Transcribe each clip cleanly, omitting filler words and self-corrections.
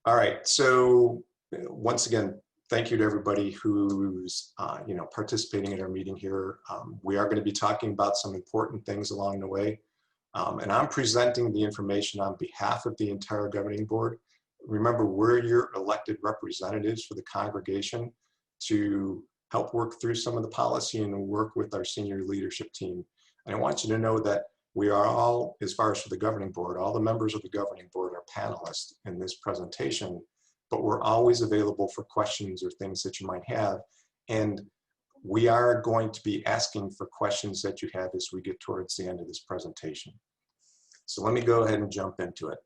All right, so once again, thank you to everybody who's participating in our meeting here. We are going to be talking about some important things along the way, and I'm presenting the information on behalf of the entire governing board. Remember, we're your elected representatives for the congregation to help work through some of the policy and work with our senior leadership team. And I want you to know that we are all, as far as for the governing board, all the members of the governing board are panelists in this presentation, but we're always available for questions or things that you might have. And we are going to be asking for questions that you have as we get towards the end of this presentation. So let me go ahead and jump into it.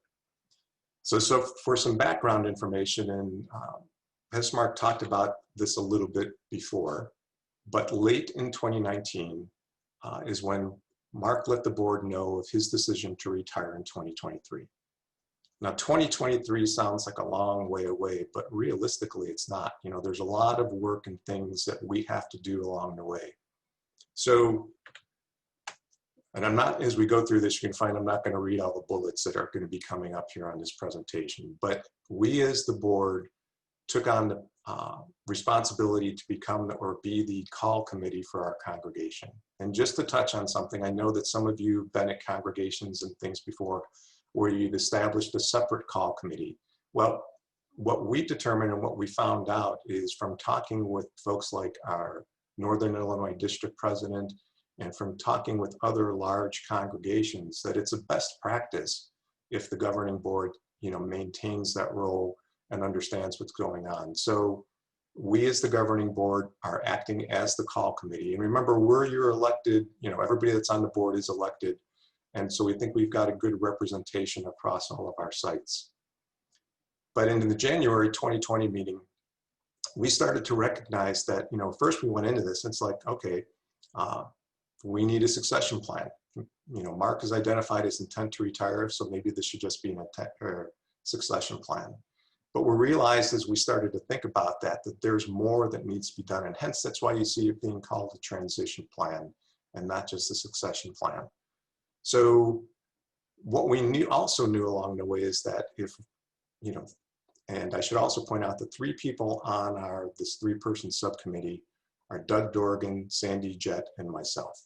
So for some background information, and Mark talked about this a little bit before, but late in 2019 is when Mark let the board know of his decision to retire in 2023. Now, 2023 sounds like a long way away, but realistically, it's not. You know, there's a lot of work and things that we have to do along the way. So, and I'm not, as we go through this, you can find I'm not going to read all the bullets that are going to be coming up here on this presentation, but we as the board took on the responsibility to become or be the call committee for our congregation. And just to touch on something, I know that some of you have been at congregations and things before where you've established a separate call committee. Well, what we determined and what we found out is from talking with folks like our Northern Illinois district president and from talking with other large congregations that it's a best practice if the governing board, maintains that role and understands what's going on. So we as the governing board are acting as the call committee. And remember, we're your elected, everybody that's on the board is elected. And so we think we've got a good representation across all of our sites. But in the January 2020 meeting, we started to recognize that, first we went into this, it's like, okay, we need a succession plan. Mark has identified his intent to retire, so maybe this should just be an succession plan. But we realized as we started to think about that there's more that needs to be done. And hence, that's why you see it being called a transition plan and not just a succession plan. So what we also knew along the way is that if, and I should also point out the three people on this three-person subcommittee are Doug Dorgan, Sandy Jett, and myself.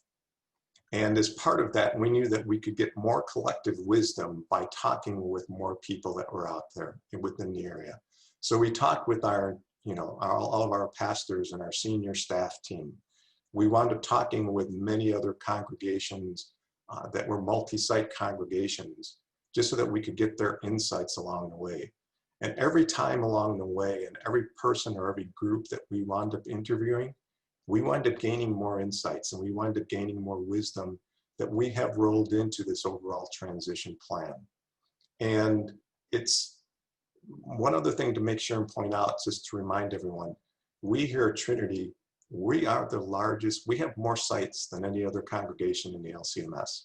And as part of that, we knew that we could get more collective wisdom by talking with more people that were out there within the area. So we talked with our, all of our pastors and our senior staff team. We wound up talking with many other congregations that were multi-site congregations, just so that we could get their insights along the way. And every time along the way, and every person or every group that we wound up interviewing, we wind up gaining more insights and we wind up gaining more wisdom that we have rolled into this overall transition plan. And it's one other thing to make sure and point out, just to remind everyone, we here at Trinity, we are the largest, we have more sites than any other congregation in the LCMS.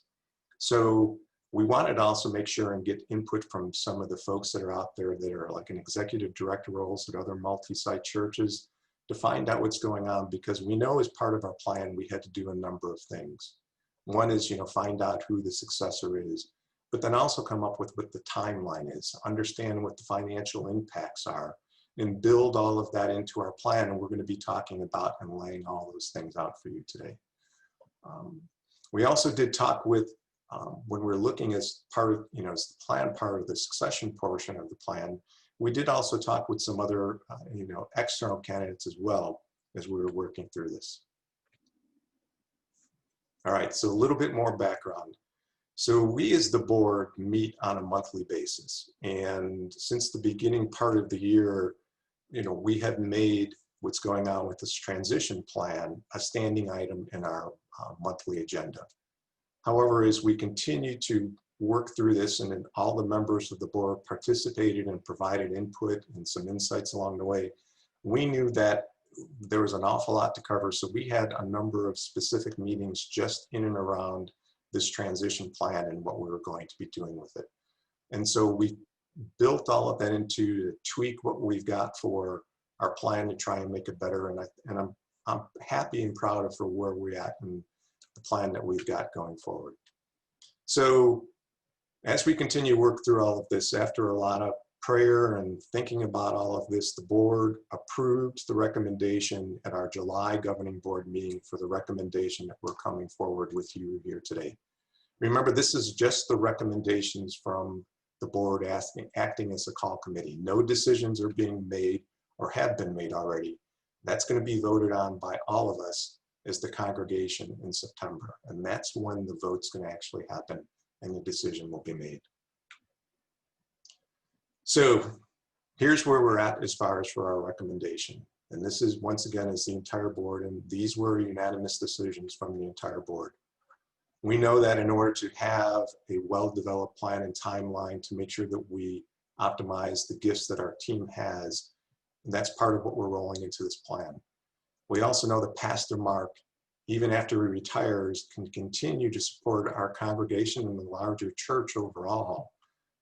So we wanted to also make sure and get input from some of the folks that are out there that are like in executive director roles at other multi-site churches, to find out what's going on, because we know as part of our plan, we had to do a number of things. One is, find out who the successor is, but then also come up with what the timeline is, understand what the financial impacts are, and build all of that into our plan. And we're going to be talking about and laying all those things out for you today. We also did talk with, when we're looking as part of, as the plan part of the succession portion of the plan, we did also talk with some other, external candidates as well as we were working through this. All right, so a little bit more background. So we as the board meet on a monthly basis. And since the beginning part of the year, we have made what's going on with this transition plan a standing item in our monthly agenda. However, as we continue to work through this, and then all the members of the board participated and provided input and some insights along the way, we knew that there was an awful lot to cover. So we had a number of specific meetings just in and around this transition plan and what we were going to be doing with it. And so we built all of that into to tweak what we've got for our plan to try and make it better. And I'm happy and proud of for where we're at and the plan that we've got going forward. So as we continue to work through all of this, after a lot of prayer and thinking about all of this, the board approved the recommendation at our July governing board meeting for the recommendation that we're coming forward with you here today. Remember, this is just the recommendations from the board acting as a call committee. No decisions are being made or have been made already. That's going to be voted on by all of us as the congregation in September. And that's when the vote's going to actually happen and the decision will be made. So here's where we're at as far as for our recommendation. And this is, once again, is the entire board, and these were unanimous decisions from the entire board. We know that in order to have a well-developed plan and timeline to make sure that we optimize the gifts that our team has, and that's part of what we're rolling into this plan. We also know that Pastor Mark, even after he retires, can continue to support our congregation and the larger church overall,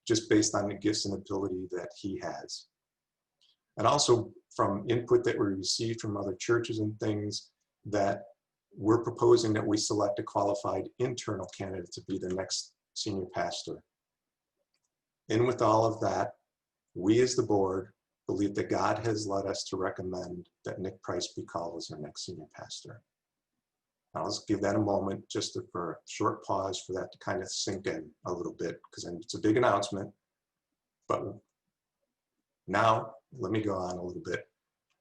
just based on the gifts and ability that he has. And also from input that we received from other churches and things, that we're proposing that we select a qualified internal candidate to be the next senior pastor. And with all of that, we as the board believe that God has led us to recommend that Nick Price be called as our next senior pastor. Now let's give that a moment just for a short pause for that to kind of sink in a little bit, because it's a big announcement. But now let me go on a little bit.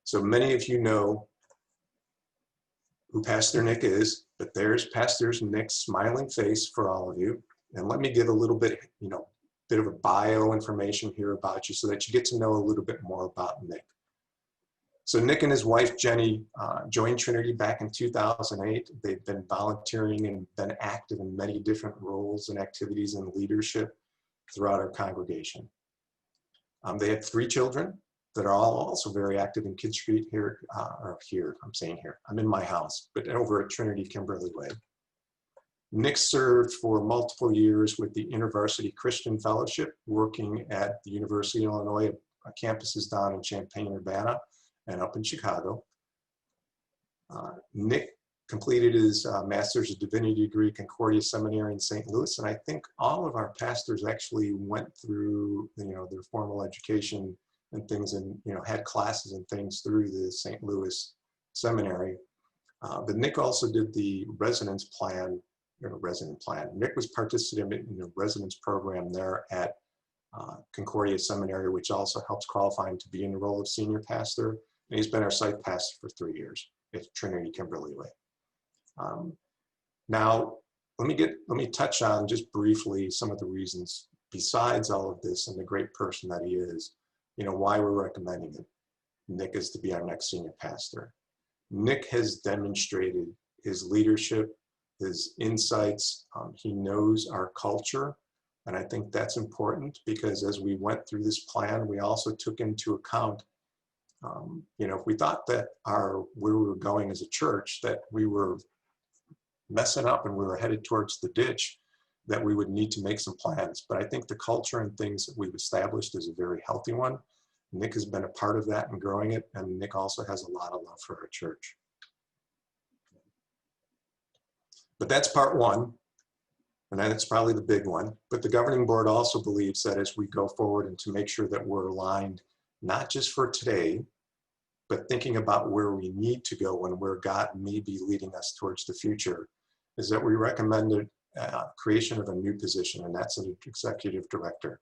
So many of you know who Pastor Nick is, but there's Pastor Nick's smiling face for all of you. And let me give a little bit, bit of a bio information here about you so that you get to know a little bit more about Nick. So Nick and his wife, Jenny, joined Trinity back in 2008. They've been volunteering and been active in many different roles and activities and leadership throughout our congregation. They have 3 children that are all also very active in Kid Street here, I'm in my house, but over at Trinity Kimberly Way. Nick served for multiple years with the InterVarsity Christian Fellowship, working at the University of Illinois campuses down in Champaign-Urbana and up in Chicago. Nick completed his Master's of Divinity degree at Concordia Seminary in St. Louis, and I think all of our pastors actually went through their formal education and things, and had classes and things through the St. Louis Seminary. But Nick also did the residence plan. Nick was participating in the residence program there at Concordia Seminary, which also helps qualify him to be in the role of senior pastor. And he's been our site pastor for 3 years at Trinity Kimberly Way. Now, let me touch on just briefly some of the reasons besides all of this and the great person that he is, why we're recommending it. Nick is to be our next senior pastor. Nick has demonstrated his leadership, his insights. He knows our culture. And I think that's important because as we went through this plan, we also took into account, if we thought that where we were going as a church, that we were messing up and we were headed towards the ditch, that we would need to make some plans. But I think the culture and things that we've established is a very healthy one. Nick has been a part of that and growing it, and Nick also has a lot of love for our church. But that's part one, and that's probably the big one. But the governing board also believes that as we go forward and to make sure that we're aligned, not just for today, but thinking about where we need to go and where God may be leading us towards the future, is that we recommended creation of a new position, and that's an executive director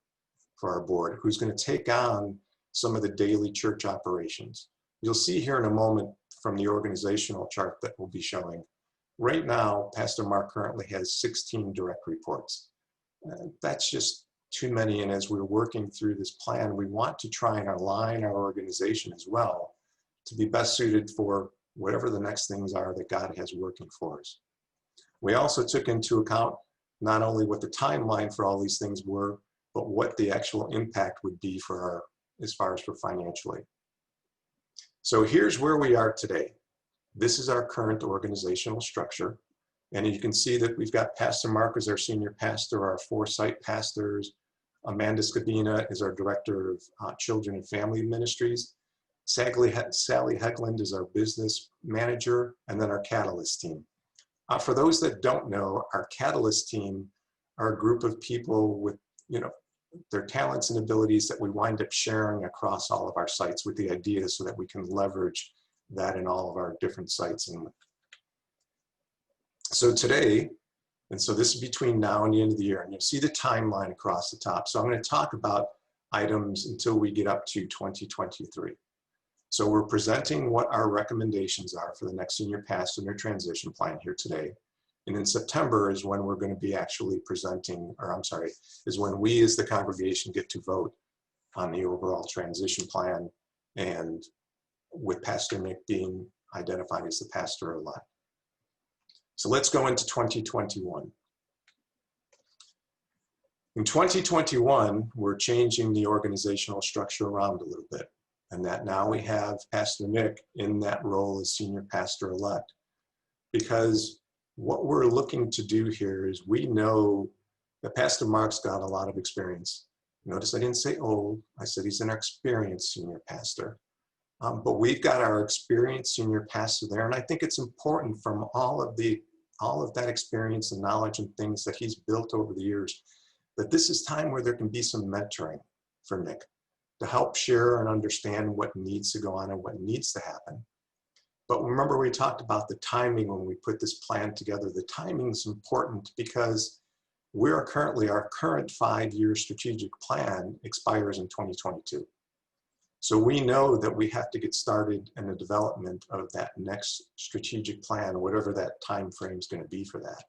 for our board, who's going to take on some of the daily church operations. You'll see here in a moment from the organizational chart that we'll be showing. Right now, Pastor Mark currently has 16 direct reports. That's just too many, and as we're working through this plan, we want to try and align our organization as well to be best suited for whatever the next things are that God has working for us. We also took into account not only what the timeline for all these things were, but what the actual impact would be for as far as for financially. So here's where we are today. This is our current organizational structure. And you can see that we've got Pastor Mark as our senior pastor, our 4 site pastors. Amanda Scabina is our director of children and family ministries. Sally Heckland is our business manager, and then our Catalyst team. For those that don't know, our Catalyst team are a group of people with, they're talents and abilities that we wind up sharing across all of our sites with the idea so that we can leverage that in all of our different sites. And so today, and so this is between now and the end of the year, and you'll see the timeline across the top. So I'm going to talk about items until we get up to 2023. So we're presenting what our recommendations are for the next senior pastor and their transition plan here today. And in September is when we're going to be actually presenting, or I'm sorry, is when we as the congregation get to vote on the overall transition plan, and with Pastor Nick being identified as the pastor-elect. So let's go into 2021. In 2021, we're changing the organizational structure around a little bit, and that now we have Pastor Nick in that role as senior pastor-elect, because what we're looking to do here is we know that Pastor Mark's got a lot of experience. Notice I didn't say old, I said he's an experienced senior pastor. But we've got our experienced senior pastor there, and I think it's important from all of that experience and knowledge and things that he's built over the years, that this is time where there can be some mentoring for Nick to help share and understand what needs to go on and what needs to happen. But remember, we talked about the timing when we put this plan together. The timing is important because our current 5-year strategic plan expires in 2022. So we know that we have to get started in the development of that next strategic plan, whatever that time frame is going to be for that.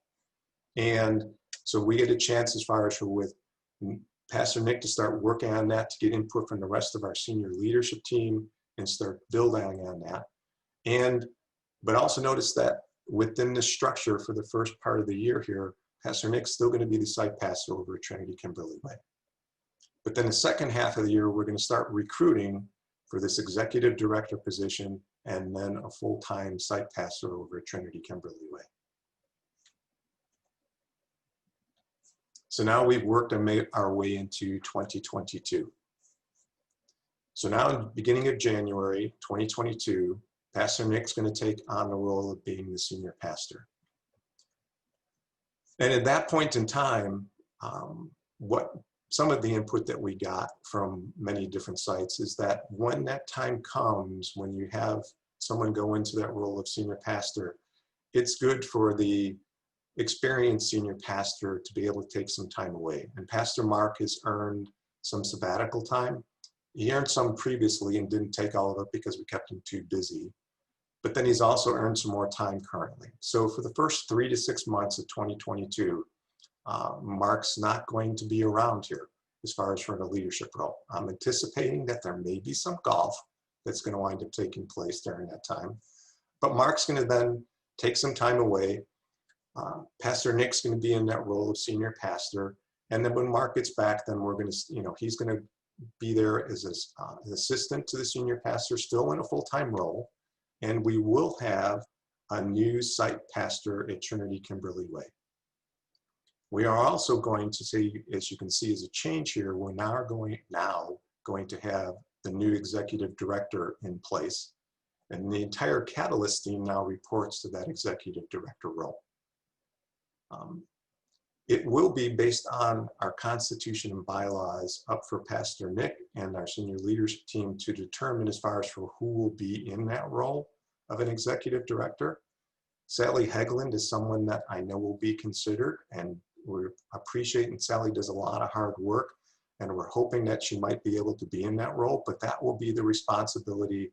And so we get a chance as far as with Pastor Nick to start working on that, to get input from the rest of our senior leadership team and start building on that. But also notice that within the structure for the first part of the year here, Pastor Nick's still going to be the site pastor over at Trinity Kimberly Way. But then the second half of the year, we're going to start recruiting for this executive director position and then a full-time site pastor over at Trinity Kimberly Way. So now we've worked and made our way into 2022. So now in the beginning of January 2022, Pastor Nick's going to take on the role of being the senior pastor. And at that point in time, some of the input that we got from many different sites is that when that time comes, when you have someone go into that role of senior pastor, it's good for the experienced senior pastor to be able to take some time away. And Pastor Mark has earned some sabbatical time. He earned some previously and didn't take all of it because we kept him too busy. But then he's also earned some more time currently. So for the first 3 to 6 months of 2022, Mark's not going to be around here as far as for the leadership role. I'm anticipating that there may be some golf that's going to wind up taking place during that time. But Mark's going to then take some time away. Pastor Nick's going to be in that role of senior pastor. And then when Mark gets back, then we're going to, he's going to be there as an assistant to the senior pastor, still in a full-time role. And we will have a new site pastor at Trinity Kimberly Way. We are also going to see, as you can see as a change here, we're now going to have the new executive director in place. And the entire Catalyst team now reports to that executive director role. It will be based on our constitution and bylaws up for Pastor Nick and our senior leadership team to determine as far as for who will be in that role of an executive director. Sally Hegland is someone that I know will be considered, and we're appreciating Sally does a lot of hard work, and we're hoping that she might be able to be in that role, but that will be the responsibility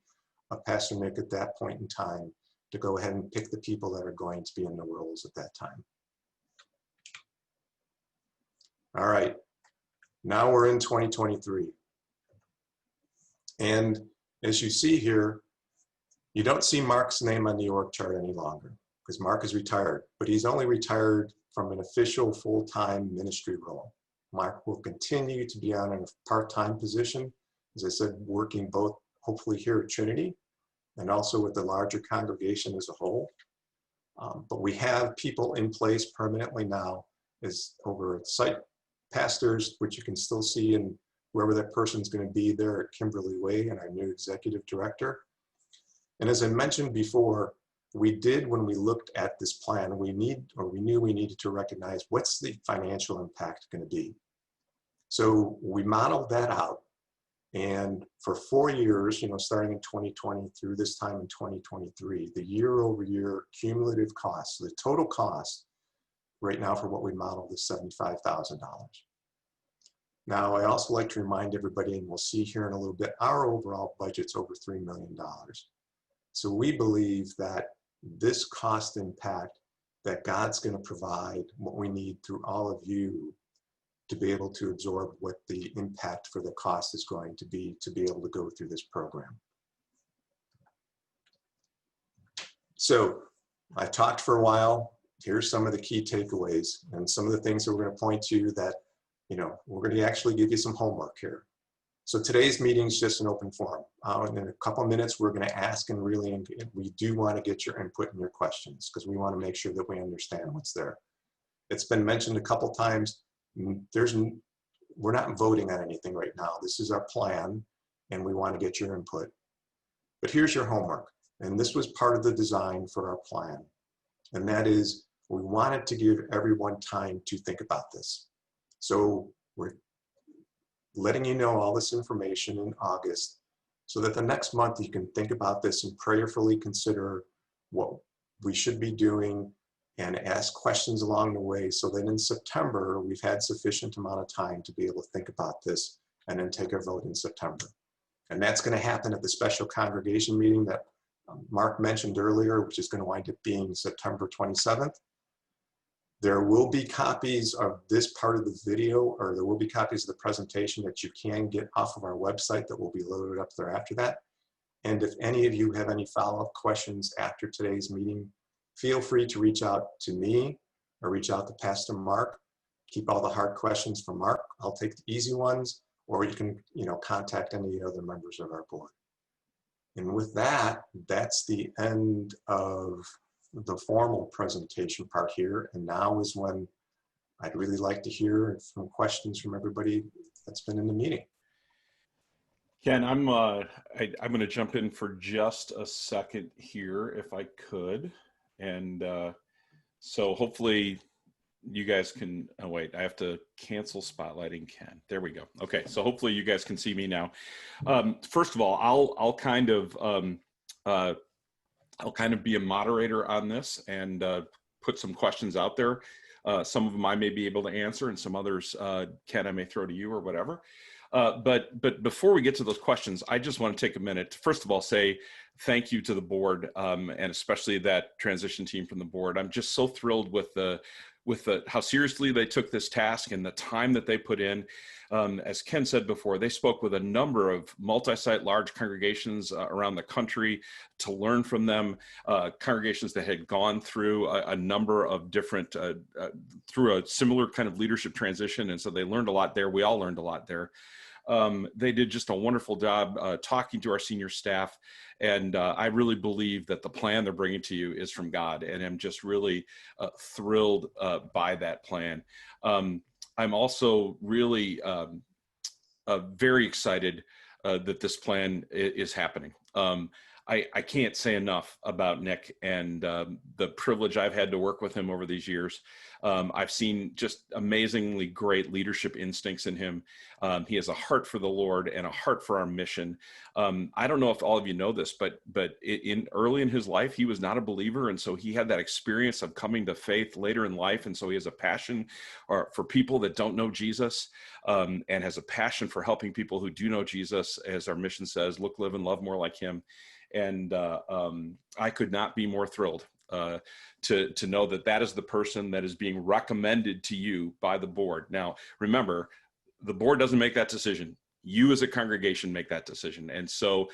of Pastor Nick at that point in time to go ahead and pick the people that are going to be in the roles at that time. All right, now we're in 2023. And as you see here, you don't see Mark's name on the org chart any longer because Mark is retired, but he's only retired from an official full-time ministry role. Mark will continue to be on a part-time position, as I said, working both hopefully here at Trinity and also with the larger congregation as a whole. But we have people in place permanently now as over at site pastors, which you can still see in wherever that person's going to be there at Kimberly Way, and our new executive director. And as I mentioned before, we did, when we looked at this plan, we knew we needed to recognize what's the financial impact going to be. So we modeled that out. And for 4 years, starting in 2020 through this time in 2023, the year-over-year cumulative cost, so the total cost right now for what we modeled is $75,000. Now, I also like to remind everybody, and we'll see here in a little bit, our overall budget's over $3 million. So we believe that this cost impact, that God's going to provide what we need through all of you to be able to absorb what the impact for the cost is going to be able to go through this program. So I talked for a while. Here's some of the key takeaways and some of the things that we're going to point to that, we're going to actually give you some homework here. So today's meeting is just an open forum. In a couple of minutes, we're going to ask and we do want to get your input and your questions because we want to make sure that we understand what's there. It's been mentioned a couple times. We're not voting on anything right now. This is our plan and we want to get your input. But here's your homework. And this was part of the design for our plan. And that is, we wanted to give everyone time to think about this. So we're letting you know all this information in August so that the next month you can think about this and prayerfully consider what we should be doing and ask questions along the way so that in September we've had sufficient amount of time to be able to think about this and then take a vote in September. And that's going to happen at the special congregation meeting that Mark mentioned earlier, which is going to wind up being September 27th. There will be copies of this part of the video, or there will be copies of the presentation that you can get off of our website that will be loaded up there after that. And if any of you have any follow-up questions after today's meeting, feel free to reach out to me or reach out to Pastor Mark. Keep all the hard questions for Mark. I'll take the easy ones, or you can contact any other members of our board. And with that, that's the end of the formal presentation part here. And now is when I'd really like to hear some questions from everybody that's been in the meeting. Ken, I'm going to jump in for just a second here, if I could. And so hopefully you guys can, oh wait, I have to cancel spotlighting Ken. There we go. Okay, so hopefully you guys can see me now. First of all, I'll kind of be a moderator on this and put some questions out there. Some of them I may be able to answer, and some others, Ken, I may throw to you or whatever. But before we get to those questions, I just want to take a minute to, first of all, say thank you to the board, and especially that transition team from the board. I'm just so thrilled with how seriously they took this task and the time that they put in. As Ken said before, they spoke with a number of multi-site large congregations around the country to learn from them, congregations that had gone through a number of different, through a similar kind of leadership transition. And so they learned a lot there. We all learned a lot there. They did just a wonderful job talking to our senior staff. And I really believe that the plan they're bringing to you is from God. And I'm just really thrilled by that plan. I'm also really very excited that this plan is happening. I can't say enough about Nick and the privilege I've had to work with him over these years. I've seen just amazingly great leadership instincts in him. He has a heart for the Lord and a heart for our mission. I don't know if all of you know this, but early in his life, he was not a believer. And so he had that experience of coming to faith later in life. And so he has a passion for people that don't know Jesus, and has a passion for helping people who do know Jesus, as our mission says, look, live, and love more like him. And I could not be more thrilled to know that that is the person that is being recommended to you by the board. Now, remember, the board doesn't make that decision. You as a congregation make that decision. And so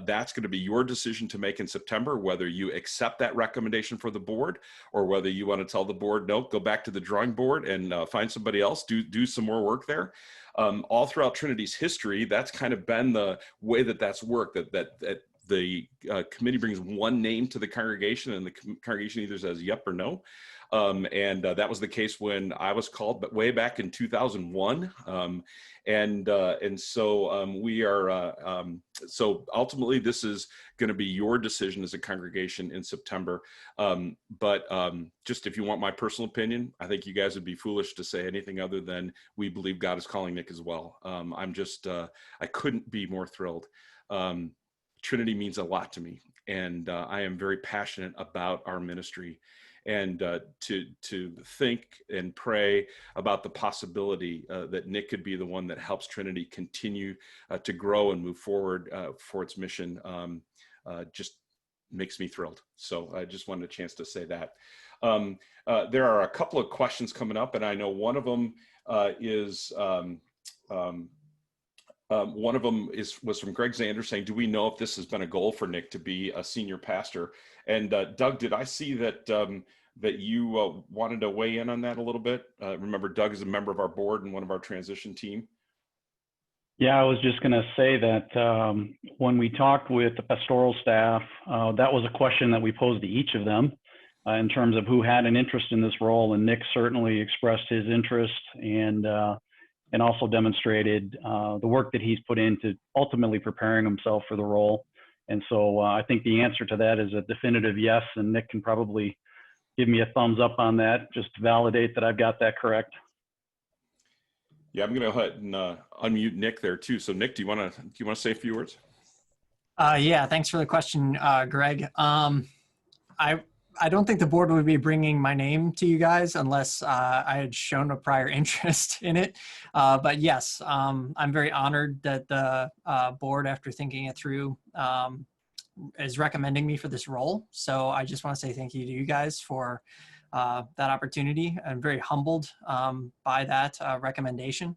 that's going to be your decision to make in September, whether you accept that recommendation for the board or whether you want to tell the board, no, go back to the drawing board and find somebody else, do some more work there. All throughout Trinity's history, that's kind of been the way that's worked, that the committee brings one name to the congregation, and the congregation either says yep or no. And that was the case when I was called, but way back in 2001. And so we are, so ultimately this is going to be your decision as a congregation in September. But just if you want my personal opinion, I think you guys would be foolish to say anything other than we believe God is calling Nick as well. I'm just, I couldn't be more thrilled. Trinity means a lot to me, and I am very passionate about our ministry. And to think and pray about the possibility that Nick could be the one that helps Trinity continue to grow and move forward for its mission just makes me thrilled. So I just wanted a chance to say that. There are a couple of questions coming up, and I know one of them was from Greg Zander saying, do we know if this has been a goal for Nick to be a senior pastor? And Doug, did I see that that you wanted to weigh in on that a little bit? Remember, Doug is a member of our board and one of our transition team. Yeah, I was just going to say that when we talked with the pastoral staff, that was a question that we posed to each of them in terms of who had an interest in this role. And Nick certainly expressed his interest and also demonstrated the work that he's put into ultimately preparing himself for the role. And so I think the answer to that is a definitive yes, and Nick can probably give me a thumbs up on that, just to validate that I've got that correct. Yeah, I'm going to go ahead and unmute Nick there too. So Nick, do you want to say a few words? Yeah, thanks for the question, Greg. I don't think the board would be bringing my name to you guys unless I had shown a prior interest in it. But yes, I'm very honored that the board, after thinking it through, is recommending me for this role. So I just want to say thank you to you guys for that opportunity. I'm very humbled by that recommendation.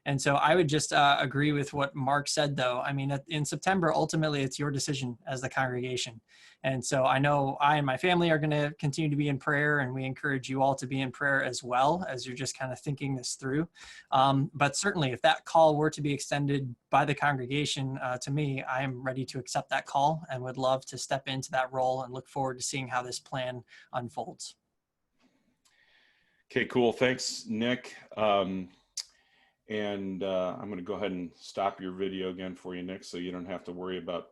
And so I would just agree with what Mark said, though. I mean, in September, ultimately, it's your decision as the congregation. And so I know I and my family are going to continue to be in prayer, and we encourage you all to be in prayer as well as you're just kind of thinking this through. But certainly, if that call were to be extended by the congregation to me, I am ready to accept that call and would love to step into that role and look forward to seeing how this plan unfolds. Okay, cool. Thanks, Nick. And I'm going to go ahead and stop your video again for you, Nick, so you don't have to worry about,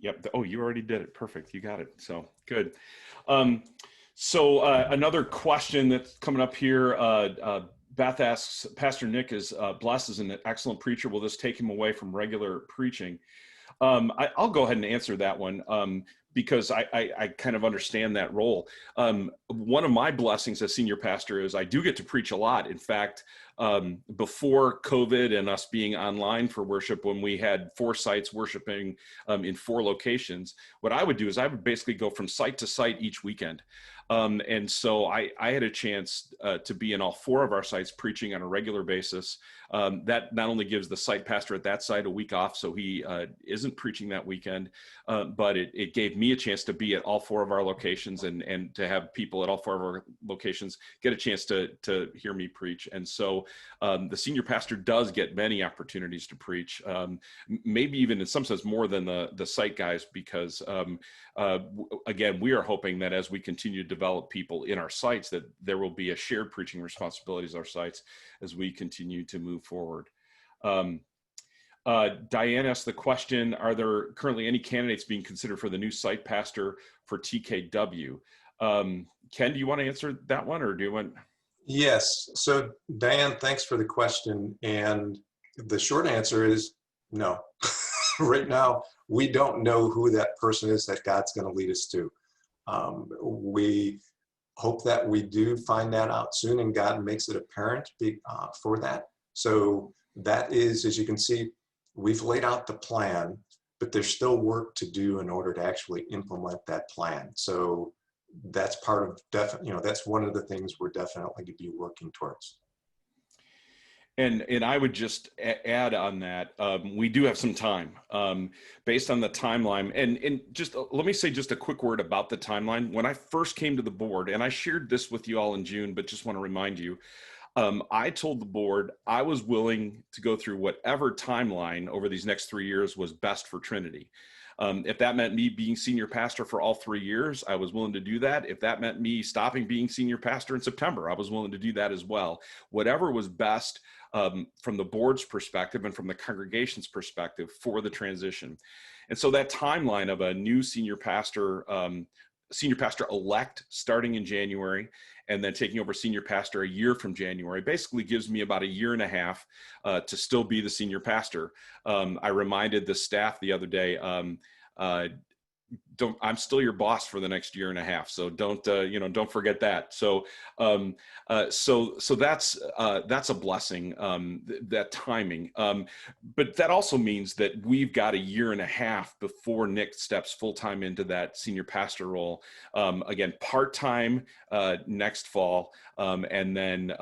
yep. Oh, you already did it. Perfect. You got it. So good. So another question that's coming up here, Beth asks, Pastor Nick is blessed as an excellent preacher. Will this take him away from regular preaching? I'll go ahead and answer that one. Because I kind of understand that role. One of my blessings as senior pastor is I do get to preach a lot. In fact, before COVID and us being online for worship, when we had 4 sites worshiping in 4 locations, what I would do is I would basically go from site to site each weekend. And so I had a chance to be in all 4 of our sites preaching on a regular basis. That not only gives the site pastor at that site a week off, so he isn't preaching that weekend, but it gave me a chance to be at all 4 of our locations and to have people at all 4 of our locations get a chance to hear me preach. And so the senior pastor does get many opportunities to preach, maybe even in some sense more than the site guys, because again, we are hoping that as we continue to develop people in our sites, that there will be a shared preaching responsibilities at our sites as we continue to move forward. Diane asked the question, are there currently any candidates being considered for the new site pastor for TKW? Ken, do you want to answer that one, or do you want? Yes. So Diane, thanks for the question. And the short answer is no. Right now, we don't know who that person is that God's going to lead us to. We hope that we do find that out soon, and God makes it apparent for that. So that is, as you can see, we've laid out the plan, but there's still work to do in order to actually implement that plan. So that's part of that's one of the things we're definitely to be working towards. And I would just add on that, we do have some time based on the timeline. And just let me say just a quick word about the timeline. When I first came to the board, and I shared this with you all in June, but just want to remind you, I told the board I was willing to go through whatever timeline over these next 3 years was best for Trinity. If that meant me being senior pastor for all 3 years, I was willing to do that. If that meant me stopping being senior pastor in September, I was willing to do that as well. Whatever was best from the board's perspective and from the congregation's perspective for the transition. And so that timeline of a new senior pastor elect starting in January and then taking over senior pastor a year from January basically gives me about a year and a half to still be the senior pastor. I reminded the staff the other day, I'm still your boss for the next year and a half. So don't forget that. So that's a blessing, that timing. But that also means that we've got a year and a half before Nick steps full-time into that senior pastor role. Again, part-time next fall, and then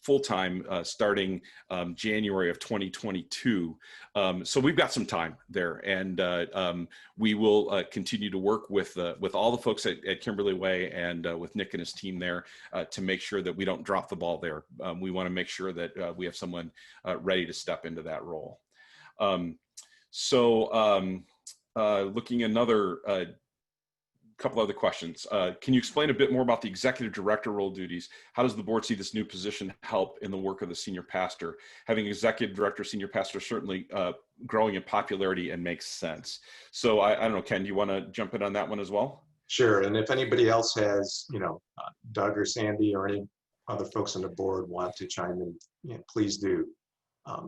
full-time starting January of 2022. So we've got some time there, and we will continue to work with all the folks at Kimberly Way and with Nick and his team there to make sure that we don't drop the ball there. We want to make sure that we have someone ready to step into that role. Looking another couple other questions. Can you explain a bit more about the executive director role duties? How does the board see this new position help in the work of the senior pastor? Having executive director, senior pastor certainly growing in popularity and makes sense. So I don't know, Ken, do you want to jump in on that one as well? Sure. And if anybody else has, Doug or Sandy or any other folks on the board want to chime in, please do.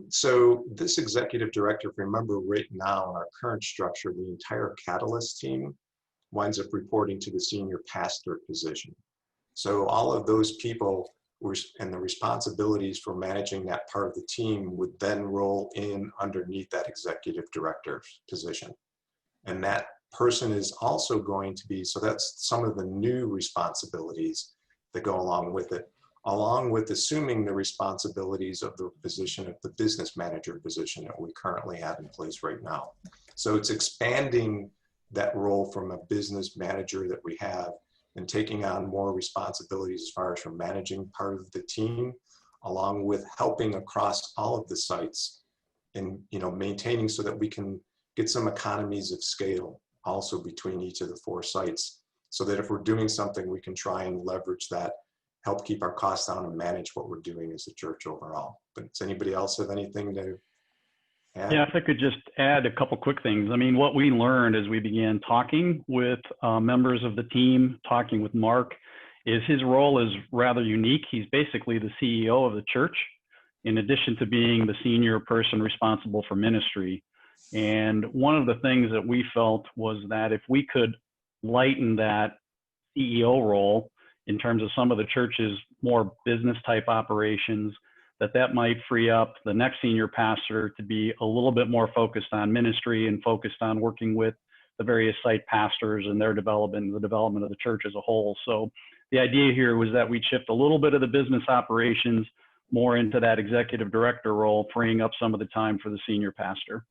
So this executive director, if you remember right now in our current structure, the entire Catalyst team winds up reporting to the senior pastor position. So all of those people and the responsibilities for managing that part of the team would then roll in underneath that executive director position. And that person is also going to be, so that's some of the new responsibilities that go along with it, along with assuming the responsibilities of the position of the business manager position that we currently have in place right now. So it's expanding that role from a business manager that we have and taking on more responsibilities as far as from managing part of the team, along with helping across all of the sites and maintaining so that we can get some economies of scale also between each of the 4 sites, so that if we're doing something, we can try and leverage that, help keep our costs down and manage what we're doing as a church overall. But does anybody else have anything to add? Yeah, if I could just add a couple quick things. I mean, what we learned as we began talking with members of the team, talking with Mark, is his role is rather unique. He's basically the CEO of the church, in addition to being the senior person responsible for ministry. And one of the things that we felt was that if we could lighten that CEO role in terms of some of the church's more business type operations, that might free up the next senior pastor to be a little bit more focused on ministry and focused on working with the various site pastors and their development, the development of the church as a whole. So the idea here was that we'd shift a little bit of the business operations more into that executive director role, freeing up some of the time for the senior pastor.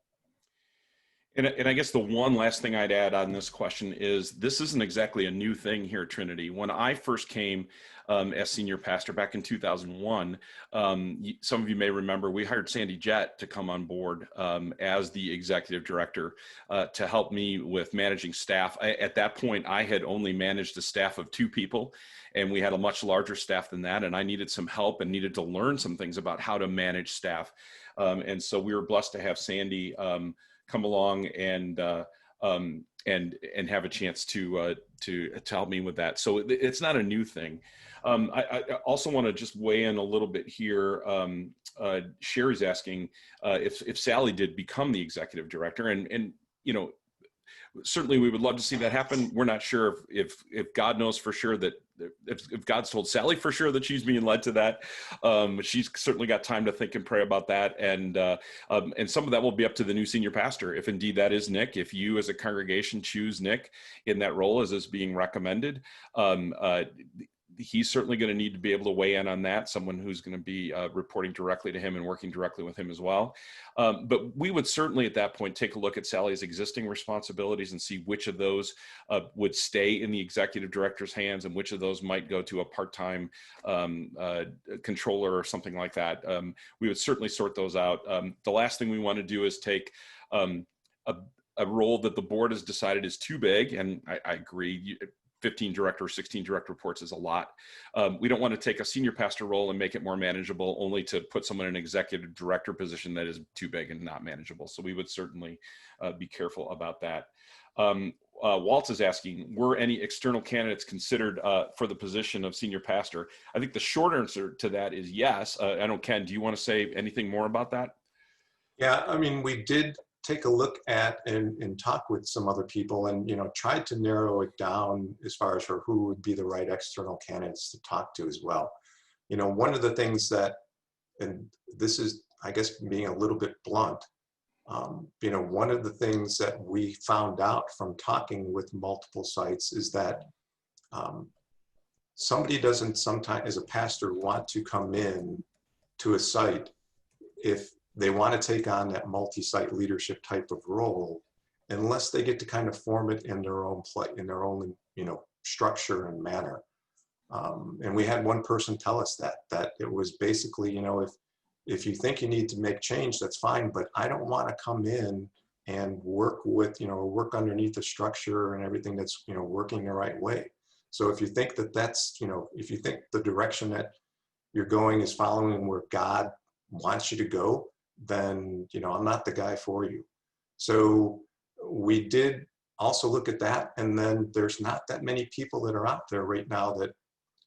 And I guess the one last thing I'd add on this question is this isn't exactly a new thing here at Trinity. When I first came as senior pastor back in 2001, some of you may remember we hired Sandy Jett to come on board as the executive director to help me with managing staff. At that point, I had only managed a staff of 2 people, and we had a much larger staff than that, and I needed some help and needed to learn some things about how to manage staff. And so we were blessed to have Sandy come along and have a chance to help me with that. So it's not a new thing. I also want to just weigh in a little bit here. Sherry's asking if Sally did become the executive director, and certainly we would love to see that happen. We're not sure if God knows for sure that if God's told Sally for sure that she's being led to that. She's certainly got time to think and pray about that. And some of that will be up to the new senior pastor. If indeed that is Nick, if you as a congregation choose Nick in that role as is being recommended, he's certainly going to need to be able to weigh in on that, someone who's going to be reporting directly to him and working directly with him as well. But we would certainly at that point take a look at Sally's existing responsibilities and see which of those would stay in the executive director's hands and which of those might go to a part-time controller or something like that. We would certainly sort those out. The last thing we want to do is take a role that the board has decided is too big, and I agree, 15 direct or 16 direct reports is a lot. We don't want to take a senior pastor role and make it more manageable, only to put someone in an executive director position that is too big and not manageable. So we would certainly be careful about that. Walt is asking, were any external candidates considered for the position of senior pastor? I think the short answer to that is yes. I don't, Ken, do you want to say anything more about that? Yeah, I mean, we did take a look at and talk with some other people and, tried to narrow it down as far as for who would be the right external candidates to talk to as well. One of the things that, and this is, I guess, being a little bit blunt, one of the things that we found out from talking with multiple sites is that somebody doesn't sometimes, as a pastor, want to come in to a site if they want to take on that multi-site leadership type of role, unless they get to kind of form it in their own play, in their own, structure and manner. And we had one person tell us that it was basically, if you think you need to make change, that's fine, but I don't want to come in and work with, work underneath the structure and everything that's, working the right way. So if you think that that's, if you think the direction that you're going is following where God wants you to go, then, I'm not the guy for you. So we did also look at that. And then there's not that many people that are out there right now that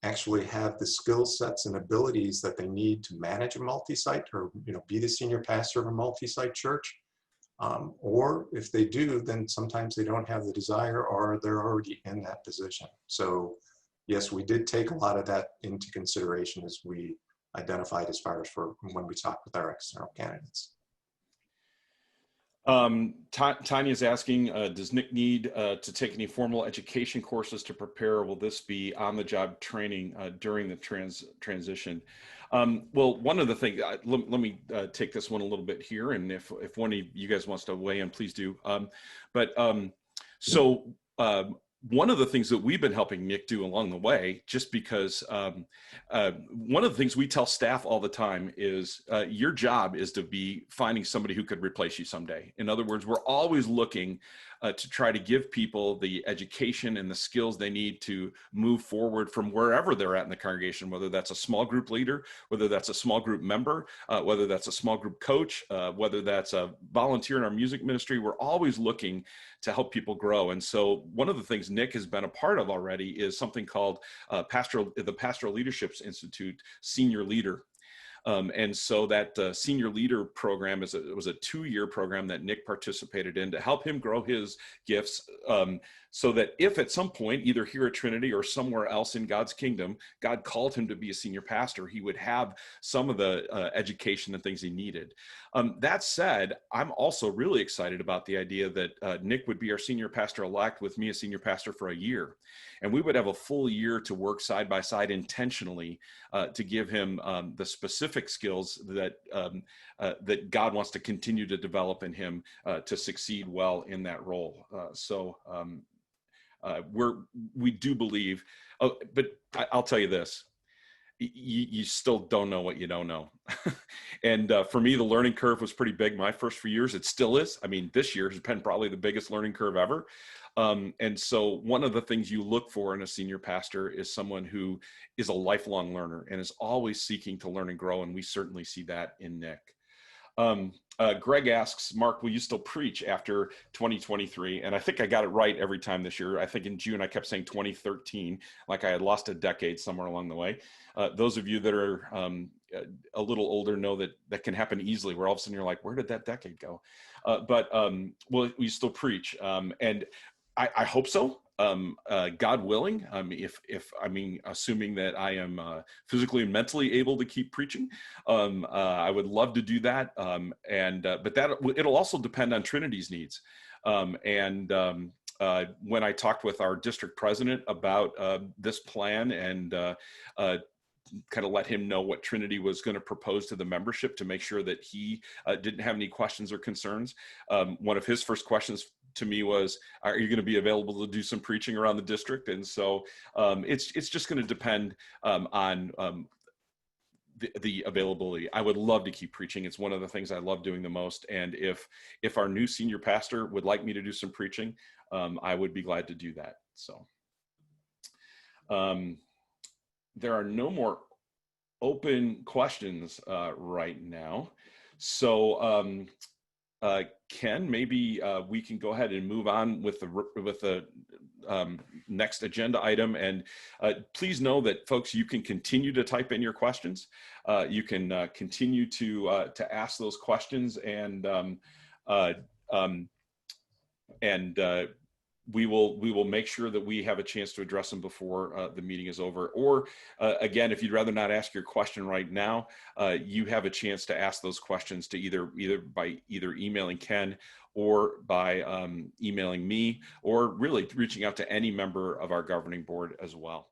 actually have the skill sets and abilities that they need to manage a multi-site or, be the senior pastor of a multi-site church. Or if they do, then sometimes they don't have the desire or they're already in that position. So yes, we did take a lot of that into consideration as we identified as far as for when we talk with our external candidates. Tanya's asking, does Nick need to take any formal education courses to prepare? Will this be on-the-job training during the transition? Well, one of the things, let me take this one a little bit here, and if one of you guys wants to weigh in, please do. One of the things that we've been helping Nick do along the way, just because one of the things we tell staff all the time is your job is to be finding somebody who could replace you someday. In other words, we're always looking to try to give people the education and the skills they need to move forward from wherever they're at in the congregation, whether that's a small group leader, whether that's a small group member, whether that's a small group coach, whether that's a volunteer in our music ministry. We're always looking to help people grow. And so one of the things Nick has been a part of already is something called the Pastoral Leadership Institute Senior Leader. And so that senior leader program was a 2-year program that Nick participated in to help him grow his gifts, so that if at some point, either here at Trinity or somewhere else in God's kingdom, God called him to be a senior pastor, he would have some of the education and things he needed. That said, I'm also really excited about the idea that Nick would be our senior pastor-elect with me as senior pastor for a year. And we would have a full year to work side by side intentionally to give him the specific skills that that God wants to continue to develop in him to succeed well in that role. We do believe, but I'll tell you this, you still don't know what you don't know. And for me, the learning curve was pretty big my first few years. It still is. I mean, this year has been probably the biggest learning curve ever. And so one of the things you look for in a senior pastor is someone who is a lifelong learner and is always seeking to learn and grow. And we certainly see that in Nick. Greg asks, Mark, will you still preach after 2023? And I think I got it right every time this year. I think in June, I kept saying 2013, like I had lost a decade somewhere along the way. Those of you that are a little older know that that can happen easily, where all of a sudden you're like, where did that decade go? Will you still preach? And I hope so. God willing, assuming that I am physically and mentally able to keep preaching, I would love to do that. But it'll also depend on Trinity's needs. when I talked with our district president about this plan and kind of let him know what Trinity was going to propose to the membership to make sure that he didn't have any questions or concerns. One of his first questions to me was, are you going to be available to do some preaching around the district? And so it's just going to depend on the availability. I would love to keep preaching. It's one of the things I love doing the most. And if our new senior pastor would like me to do some preaching, I would be glad to do that. So there are no more open questions right now. So Ken, maybe we can go ahead and move on with the next agenda item. And please know that, folks, you can continue to type in your questions. You can continue to ask those questions, and we will make sure that we have a chance to address them before the meeting is over. Or again, if you'd rather not ask your question right now, you have a chance to ask those questions to either by emailing Ken or by emailing me, or really reaching out to any member of our governing board as well.